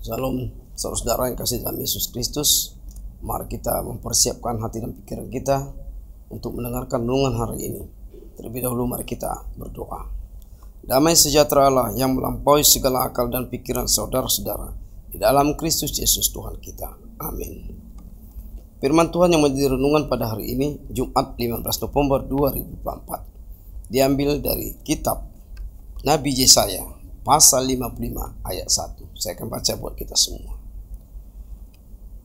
Salam saudara yang kasih dalam Yesus Kristus. Mari kita mempersiapkan hati dan pikiran kita untuk mendengarkan renungan hari ini. Terlebih dahulu mari kita berdoa. Damai sejahtera Allah yang melampaui segala akal dan pikiran saudara-saudara di dalam Kristus Yesus Tuhan kita. Amin. Firman Tuhan yang menjadi renungan pada hari ini, Jumat 15 November 2024, diambil dari kitab Nabi Yesaya pasal 55 ayat 1. Saya akan baca buat kita semua.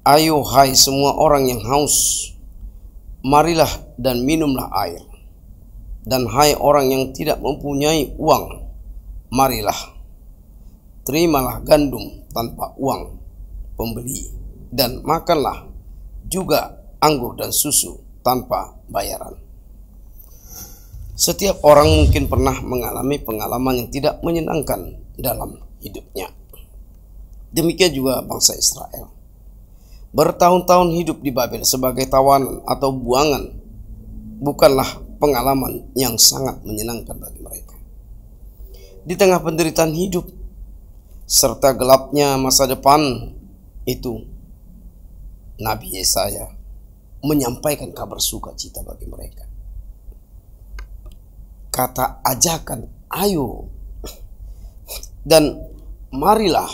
Ayo hai semua orang yang haus, marilah dan minumlah air. Dan hai orang yang tidak mempunyai uang, marilah, terimalah gandum tanpa uang pembeli, dan makanlah juga anggur dan susu tanpa bayaran. Setiap orang mungkin pernah mengalami pengalaman yang tidak menyenangkan dalam hidupnya. Demikian juga bangsa Israel. Bertahun-tahun hidup di Babel sebagai tawanan atau buangan bukanlah pengalaman yang sangat menyenangkan bagi mereka. Di tengah penderitaan hidup serta gelapnya masa depan itu, Nabi Yesaya menyampaikan kabar sukacita bagi mereka. Kata ajakan ayo dan marilah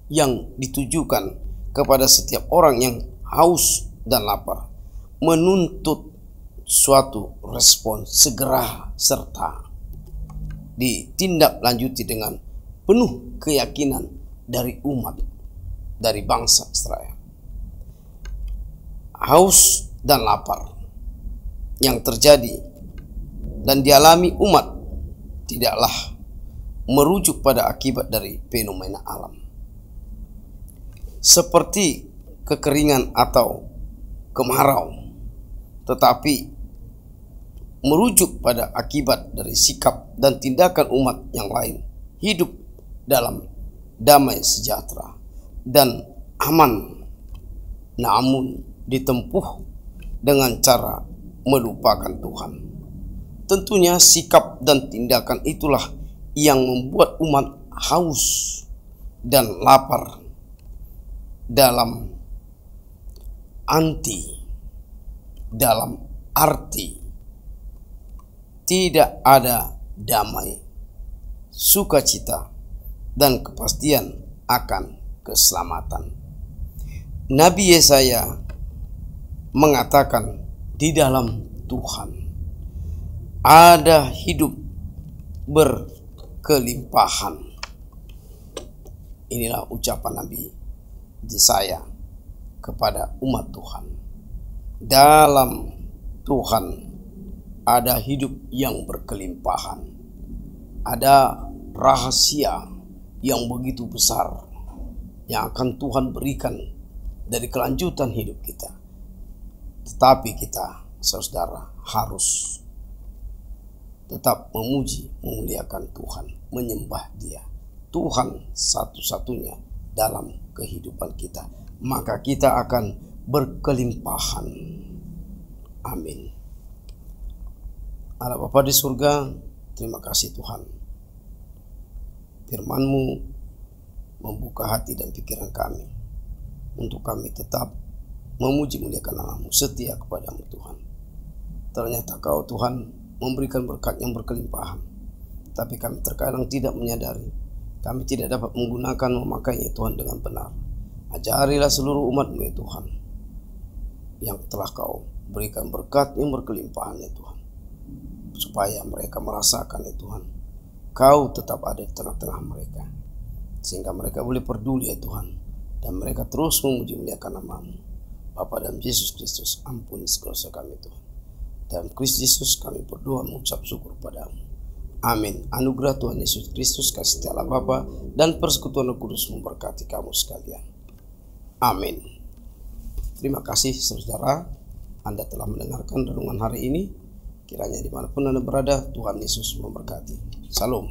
yang ditujukan kepada setiap orang yang haus dan lapar menuntut suatu respon segera serta ditindaklanjuti dengan penuh keyakinan dari umat, dari bangsa Israel. Haus dan lapar yang terjadi dan dialami umat tidaklah merujuk pada akibat dari fenomena alam seperti kekeringan atau kemarau, tetapi merujuk pada akibat dari sikap dan tindakan umat yang lain hidup dalam damai sejahtera dan aman, namun ditempuh dengan cara melupakan Tuhan. Tentunya sikap dan tindakan itulah yang membuat umat haus dan lapar dalam arti tidak ada damai, sukacita, dan kepastian akan keselamatan. Nabi Yesaya mengatakan di dalam Tuhan ada hidup berkelimpahan. Inilah ucapan Nabi Yesaya kepada umat Tuhan. Dalam Tuhan ada hidup yang berkelimpahan. Ada rahasia yang begitu besar yang akan Tuhan berikan dari kelanjutan hidup kita. Tetapi kita, saudara, harus tetap memuji, memuliakan Tuhan, menyembah Dia. Tuhan satu-satunya dalam kehidupan kita, maka kita akan berkelimpahan. Amin. Allah Bapa di surga, terima kasih Tuhan. Firman-Mu membuka hati dan pikiran kami untuk kami tetap memuji muliakan nama-Mu, setia kepada-Mu Tuhan. Ternyata Kau Tuhan memberikan berkat yang berkelimpahan, tapi kami terkadang tidak menyadari. Kami tidak dapat menggunakan memakainya Tuhan dengan benar. Ajarilah seluruh umat-Mu ya Tuhan, yang telah Kau berikan berkat yang berkelimpahan ya Tuhan, supaya mereka merasakan ya Tuhan, Kau tetap ada di tengah-tengah mereka, sehingga mereka boleh peduli ya Tuhan, dan mereka terus memuji muliakan nama-Mu. Bapa dalam Yesus Kristus, ampuni segala dosa kami Tuhan. Dalam Kristus Yesus kami berdoa mengucap syukur padamu. Amin. Anugerah Tuhan Yesus Kristus, kasih setia Allah Bapa, dan persekutuan Roh Kudus memberkati kamu sekalian. Amin. Terima kasih saudara, Anda telah mendengarkan renungan hari ini. Kiranya dimanapun Anda berada, Tuhan Yesus memberkati. Salam.